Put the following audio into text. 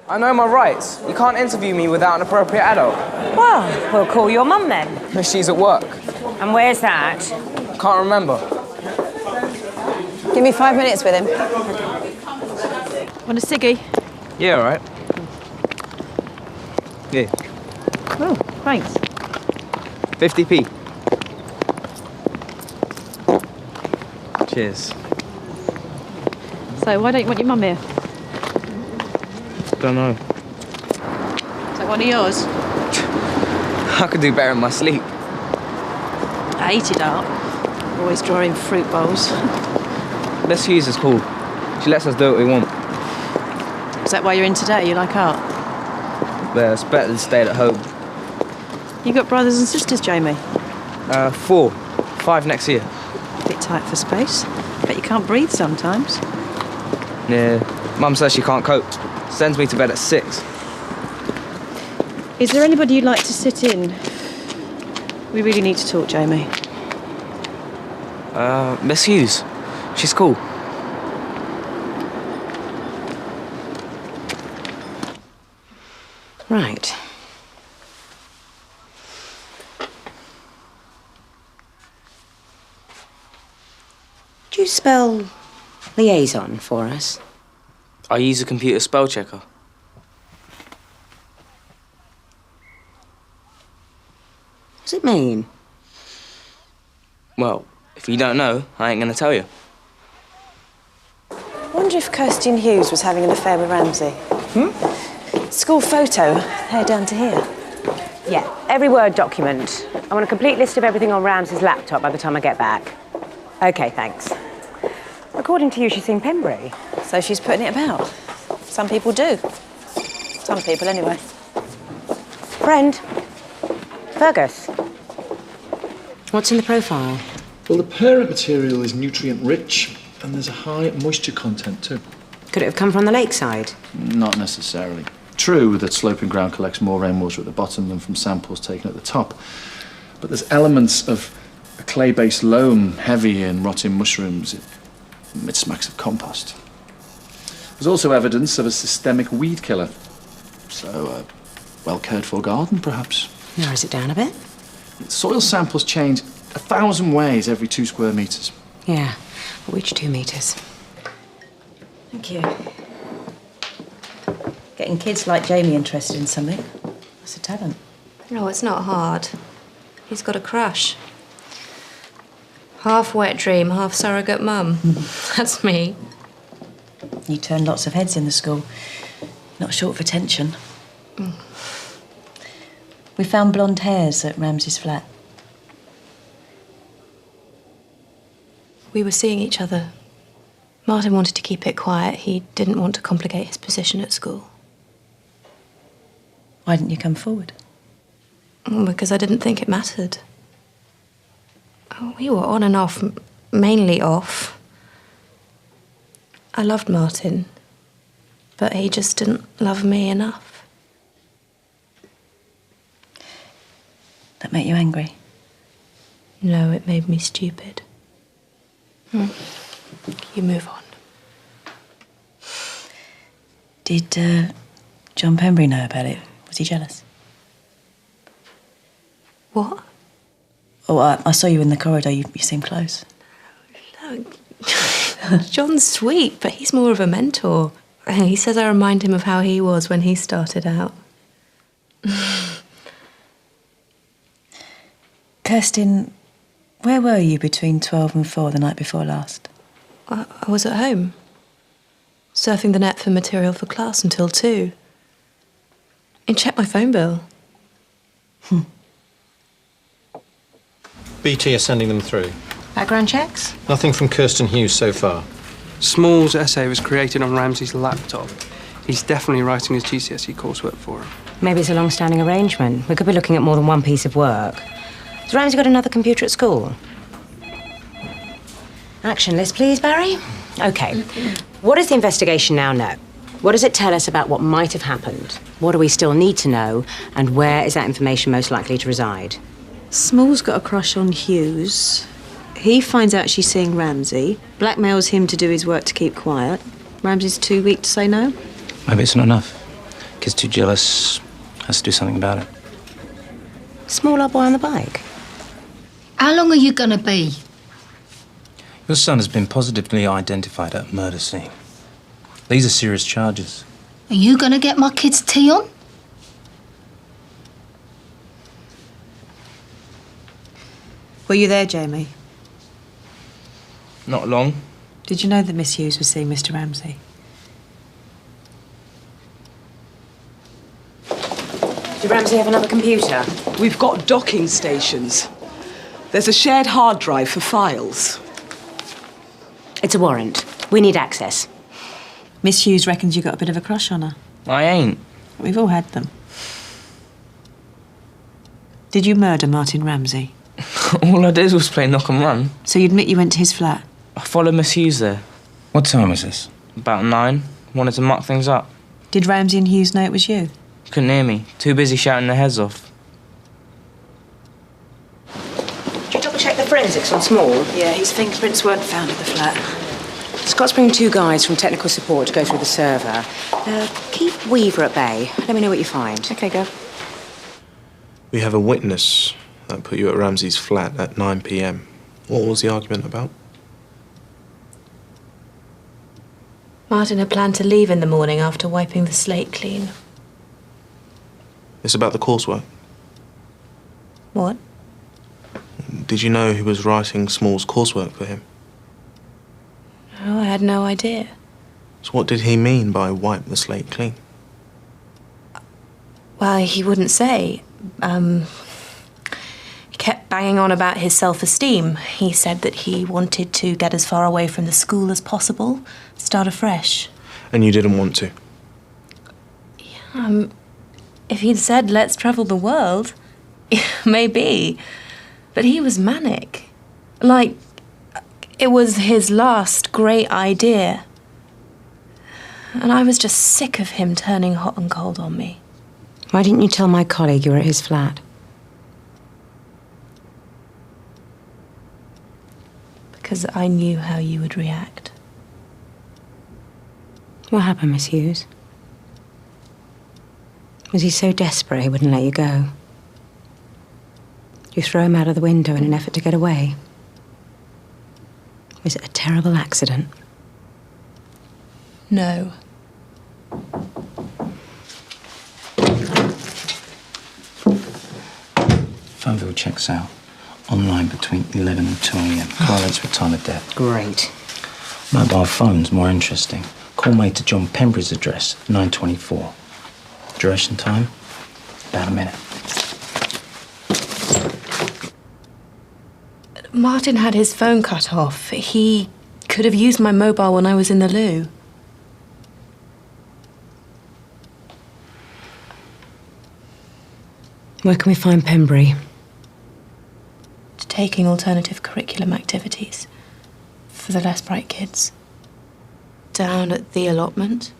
I know my rights. You can't interview me without an appropriate adult. Well, we'll call your mum then. She's at work. And where's that? Can't remember. Give me 5 minutes with him. Want a ciggy? Yeah, all right. Yeah. Oh, thanks. 50p. Cheers. So, why don't you want your mum here? Don't know. Is that one of yours? I could do better in my sleep. I ate it up. Always drawing fruit bowls. Miss Hughes is cool. She lets us do what we want. Is that why you're in today? You like art? But it's better than staying at home. You got brothers and sisters, Jamie? 4. 5 next year. Bit tight for space. Bet you can't breathe sometimes. Yeah. Mum says she can't cope. Sends me to bed at 6. Is there anybody you'd like to sit in? We really need to talk, Jamie. Miss Hughes. She's cool. Right. Do you spell liaison for us? I use a computer spell checker. What's it mean? Well, if you don't know, I ain't gonna tell you. I wonder if Kirsten Hughes was having an affair with Ramsey. School photo, hair down to here. Yeah, every Word document. I want a complete list of everything on Ramsey's laptop by the time I get back. OK, thanks. According to you, she's seen Pembury. So she's putting it about. Some people do. Some people, anyway. Friend. Fergus. What's in the profile? Well, the parent material is nutrient-rich, and there's a high moisture content, too. Could it have come from the lakeside? Not necessarily. True that sloping ground collects more rainwater at the bottom than from samples taken at the top, but there's elements of a clay-based loam, heavy in rotting mushrooms. It smacks of compost. There's also evidence of a systemic weed killer. So, a well-cared-for garden, perhaps. Narrows it down a bit. Soil samples change 1,000 ways every 2 square metres. Yeah, which 2 meters? Thank you. Getting kids like Jamie interested in something. That's a talent. No, it's not hard. He's got a crush. Half wet dream, half surrogate mum. That's me. You turn lots of heads in the school. Not short of attention. We found blonde hairs at Ramsey's flat. We were seeing each other. Martin wanted to keep it quiet. He didn't want to complicate his position at school. Why didn't you come forward? Because I didn't think it mattered. We were on and off, mainly off. I loved Martin, but he just didn't love me enough. That make you angry? No, it made me stupid. You move on. Did John Pembury know about it? Was he jealous? What? Oh, I saw you in the corridor. You seem close. No. John's sweet, but he's more of a mentor. He says I remind him of how he was when he started out. Kirsten, where were you between 12 and 4 the night before last? I was at home, surfing the net for material for class until 2. And check my phone bill. BT are sending them through. Background checks? Nothing from Kirsten Hughes so far. Small's essay was created on Ramsey's laptop. He's definitely writing his GCSE coursework for him. Maybe it's a long-standing arrangement. We could be looking at more than one piece of work. Has Ramsey got another computer at school? Action list, please, Barry. OK. What does the investigation now know? What does it tell us about what might have happened? What do we still need to know? And where is that information most likely to reside? Small's got a crush on Hughes. He finds out she's seeing Ramsey, blackmails him to do his work to keep quiet. Ramsey's too weak to say no. Maybe it's not enough. Kid's too jealous. Has to do something about it. Small old boy on the bike. How long are you gonna be? Your son has been positively identified at a murder scene. These are serious charges. Are you gonna get my kid's tea on? Were you there, Jamie? Not long. Did you know that Miss Hughes was seeing Mr. Ramsey? Did Ramsey have another computer? We've got docking stations. There's a shared hard drive for files. It's a warrant. We need access. Miss Hughes reckons you got a bit of a crush on her. I ain't. We've all had them. Did you murder Martin Ramsey? All I did was play knock and run. So you admit you went to his flat? I followed Miss Hughes there. What time was this? About 9. Wanted to muck things up. Did Ramsey and Hughes know it was you? Couldn't hear me. Too busy shouting their heads off. Did you double-check the forensics on Small? Yeah, his fingerprints weren't found at the flat. Scott's bringing 2 guys from technical support to go through the server. Keep Weaver at bay. Let me know what you find. OK, go. We have a witness that put you at Ramsey's flat at 9 p.m. What was the argument about? Martin had planned to leave in the morning after wiping the slate clean. It's about the coursework. What? Did you know he was writing Small's coursework for him? Oh, I had no idea. So what did he mean by wipe the slate clean? Well, he wouldn't say. He kept banging on about his self-esteem. He said that he wanted to get as far away from the school as possible, start afresh. And you didn't want to? If he'd said, let's travel the world, maybe. But he was manic. Like, it was his last great idea. And I was just sick of him turning hot and cold on me. Why didn't you tell my colleague you were at his flat? Because I knew how you would react. What happened, Miss Hughes? Was he so desperate he wouldn't let you go? You throw him out of the window in an effort to get away? Was it a terrible accident? No. Phone bill checks out. Online between 11 and 2 a.m. Correlates with time of death. Great. Mobile phone's more interesting. Call made to John Pembury's address, 9:24. Duration time, about a minute. Martin had his phone cut off. He could have used my mobile when I was in the loo. Where can we find Pembury? Taking alternative curriculum activities for the less bright kids. Down at the allotment.